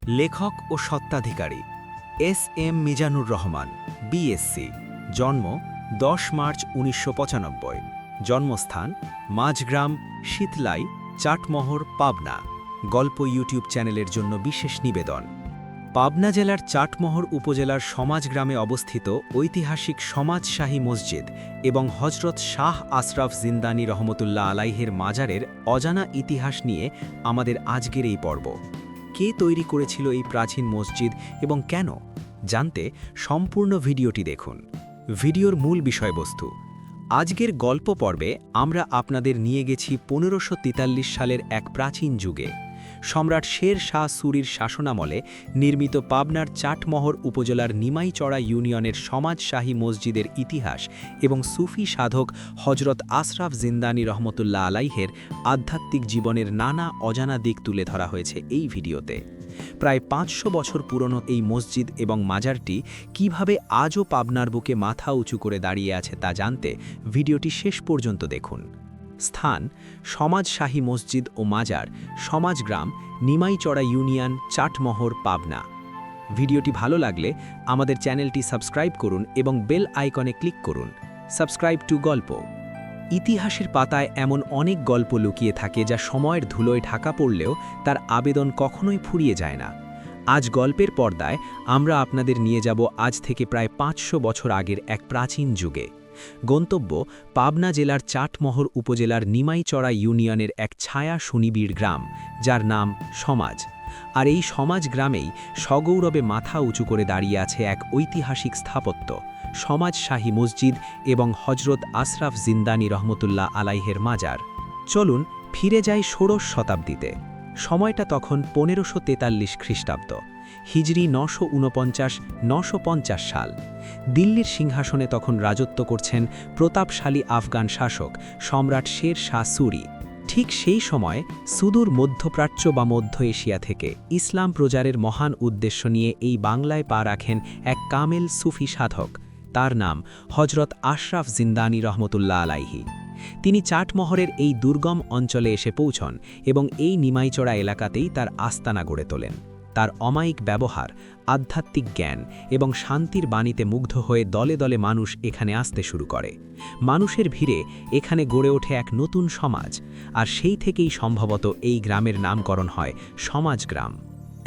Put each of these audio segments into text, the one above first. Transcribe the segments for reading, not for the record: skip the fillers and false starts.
লেখক ও স্বত্বাধিকারী SM. Mizanur Rahman, BSc. জন্ম 10 মার্চ 1995। জন্মস্থান মাঝগ্রাম, শীতলাই, চাটমোহর, পাবনা। গল্প ইউটিউব চ্যানেলের জন্য বিশেষ নিবেদন। পাবনা জেলার চাটমোহর উপজেলার সমাজগ্রামে অবস্থিত ঐতিহাসিক সমাজশাহী মসজিদ এবং হজরত শাহ আশরাফ জিন্দানী রহমতুল্লাহ আলাইহের মাজারের অজানা ইতিহাস নিয়ে আমাদের আজকের এই পর্ব। কে তৈরি করেছিল এই প্রাচীন মসজিদ এবং কেন? জানতে সম্পূর্ণ ভিডিওটি দেখুন। ভিডিওর মূল বিষয়বস্তু। আজকের গল্প পর্বে আমরা আপনাদের নিয়ে গেছি 1543 সালের এক প্রাচীন যুগে। সম্রাট শের শাহ সুরির শাসনামলে নির্মিত পাবনার চাটমোহর উপজেলার নিমাইচড়া ইউনিয়নের সমাজশাহী মসজিদের ইতিহাস এবং সুফি সাধক হজরত আশরাফ জিন্দানী রহমতুল্লাহ আলাইহের আধ্যাত্মিক জীবনের নানা অজানা দিক তুলে ধরা হয়েছে এই ভিডিওতে। প্রায় 500 বছর পুরনো এই মসজিদ এবং মাজারটি কিভাবে আজও পাবনার বুকে মাথা উঁচু করে দাঁড়িয়ে আছে তা জানতে ভিডিওটি শেষ পর্যন্ত দেখুন। স্থান: সমাজশাহী মসজিদ ও মাজার, সমাজগ্রাম, নিমাইচড়া ইউনিয়ন, চাটমোহর, পাবনা। ভিডিওটি ভালো লাগলে আমাদের চ্যানেলটি সাবস্ক্রাইব করুন এবং বেল আইকনে ক্লিক করুন। সাবস্ক্রাইব টু গল্প। ইতিহাসের পাতায় এমন অনেক গল্প লুকিয়ে থাকে যা সময়ের ধুলোয় ঢাকা পড়লেও তার আবেদন কখনোই ফুরিয়ে যায় না। আজ গল্পের পর্দায় আমরা আপনাদের নিয়ে যাব আজ থেকে প্রায় 500 বছর আগের এক প্রাচীন যুগে। গন্তব্য: পাবনা জেলার চাটমোহর উপজেলার নিমাইচড়া ইউনিয়নের এক ছায়া সুনিবিড় গ্রাম, যার নাম সমাজ। আর এই সমাজ গ্রামেই সগৌরবে মাথা উঁচু করে দাঁড়িয়ে আছে এক ঐতিহাসিক স্থাপত্য, সমাজশাহী মসজিদ এবং হজরত আশরাফ জিন্দানী রহমতুল্লাহ আলাইহের মাজার। চলুন ফিরে যাই ষোড়শ শতাব্দীতে। সময়টা তখন 1543 খ্রিস্টাব্দ, হিজরি 949-950 সাল। দিল্লির সিংহাসনে তখন রাজত্ব করছেন প্রতাপশালী আফগান শাসক সম্রাট শের শাহ সুরি। ঠিক সেই সময় সুদূর মধ্যপ্রাচ্য বা মধ্য এশিয়া থেকে ইসলাম প্রচারের মহান উদ্দেশ্য নিয়ে এই বাংলায় পা রাখেন এক কামেল সুফি সাধক। তার নাম হজরত আশরাফ জিন্দানী রহমতুল্লাহ আলাইহি। তিনি চাটমোহরের এই দুর্গম অঞ্চলে এসে পৌঁছন এবং এই নিমাইচড়া এলাকাতেই তার আস্তানা গড়ে তোলেন। তার অমায়িক ব্যবহার, আধ্যাত্মিক জ্ঞান এবং শান্তির বাণীতে মুগ্ধ হয়ে দলে দলে মানুষ এখানে আসতে শুরু করে। মানুষের ভিড়ে এখানে গড়ে ওঠে এক নতুন সমাজ, আর সেই থেকেই সম্ভবত এই গ্রামের নামকরণ হয় সমাজগ্রাম।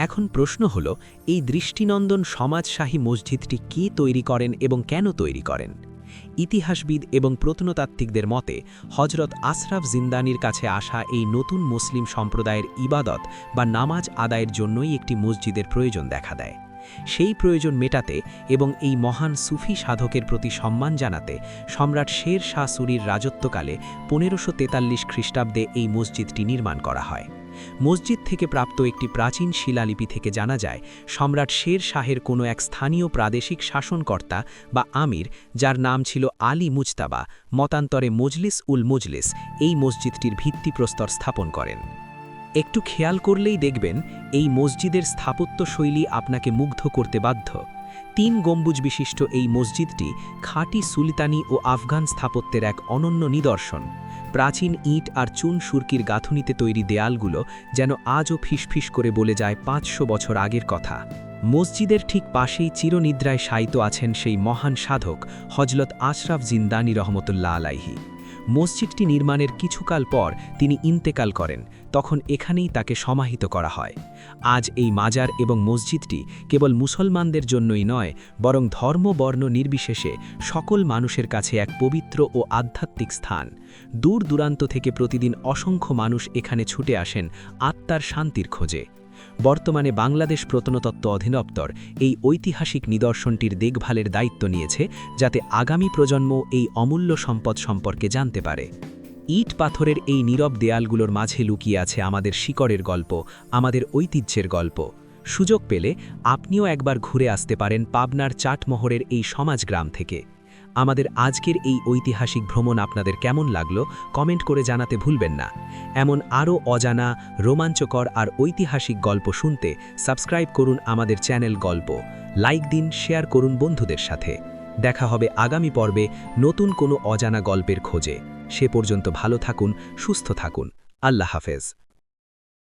এখন প্রশ্ন হলো, এই দৃষ্টিনন্দন সমাজশাহী মসজিদটি কে তৈরি করেন এবং কেন তৈরি করেন? ইতিহাসবিদ এবং প্রত্নতাত্ত্বিকদের মতে হজরত আশরাফ জিন্দানির কাছে আসা এই নতুন মুসলিম সম্প্রদায়ের ইবাদত বা নামাজ আদায়ের জন্যই একটি মসজিদের প্রয়োজন দেখা দেয়। সেই প্রয়োজন মেটাতে এবং এই মহান সুফি সাধকের প্রতি সম্মান জানাতে সম্রাট শের শাহ সুরির রাজত্বকালে 1543 খ্রিস্টাব্দে এই মসজিদটি নির্মাণ করা হয়। মসজিদ থেকে প্রাপ্ত একটি প্রাচীন শিলালিপি থেকে জানা যায়, সম্রাট শের শাহের কোনো এক স্থানীয় প্রাদেশিক শাসনকর্তা বা আমির, যার নাম ছিল আলী মুজতাবা, মতান্তরে মজলিস উল মজলিস, এই মসজিদটির ভিত্তিপ্রস্তর স্থাপন করেন। একটু খেয়াল করলেই দেখবেন এই মসজিদের স্থাপত্যশৈলী আপনাকে মুগ্ধ করতে বাধ্য। 3 গম্বুজ বিশিষ্ট এই মসজিদটি খাঁটি সুলতানি ও আফগান স্থাপত্যের এক অনন্য নিদর্শন। প্রাচীন ইট আর চুন সুরকির গাঁথুনিতে তৈরি দেয়ালগুলো যেন আজও ফিসফিস করে বলে যায় 500 বছর আগের কথা। মসজিদের ঠিক পাশেই চিরনিদ্রায় শায়িত আছেন সেই মহান সাধক হজরত আশরাফ জিন্দানী রহমতুল্লাহ আলাইহি। মসজিদটি নির্মাণের কিছুকাল পর তিনি ইন্তেকাল করেন, তখন এখানেই তাকে সমাহিত করা হয়। আজ এই মাজার এবং মসজিদটি কেবল মুসলমানদের জন্যই নয়, বরং ধর্ম বর্ণ নির্বিশেষে সকল মানুষের কাছে এক পবিত্র ও আধ্যাত্মিক স্থান। দূর দূরান্ত থেকে প্রতিদিন অসংখ্য মানুষ এখানে ছুটে আসেন আত্মার শান্তির খোঁজে। বর্তমানে বাংলাদেশ প্রত্নতত্ত্ব অধিদপ্তর এই ঐতিহাসিক নিদর্শনটির দেখভালের দায়িত্ব নিয়েছে, যাতে আগামী প্রজন্ম এই অমূল্য সম্পদ সম্পর্কে জানতে পারে। ইট পাথরের এই নীরব দেয়ালগুলোর মাঝে লুকিয়ে আছে আমাদের শিকড়ের গল্প, আমাদের ঐতিহ্যের গল্প। সুযোগ পেলে আপনিও একবার ঘুরে আসতে পারেন পাবনার চাটমোহরের এই সমাজগ্রাম থেকে। আমাদের আজকের এই ঐতিহাসিক ভ্রমণ আপনাদের কেমন লাগলো কমেন্ট করে জানাতে ভুলবেন না। এমন আরও অজানা, রোমাঞ্চকর আর ঐতিহাসিক গল্প শুনতে সাবস্ক্রাইব করুন আমাদের চ্যানেল গল্প, লাইক দিন, শেয়ার করুন বন্ধুদের সাথে। দেখা হবে আগামী পর্বে নতুন কোনো অজানা গল্পের খোঁজে। সে পর্যন্ত ভালো থাকুন, সুস্থ থাকুন। আল্লাহ হাফেজ।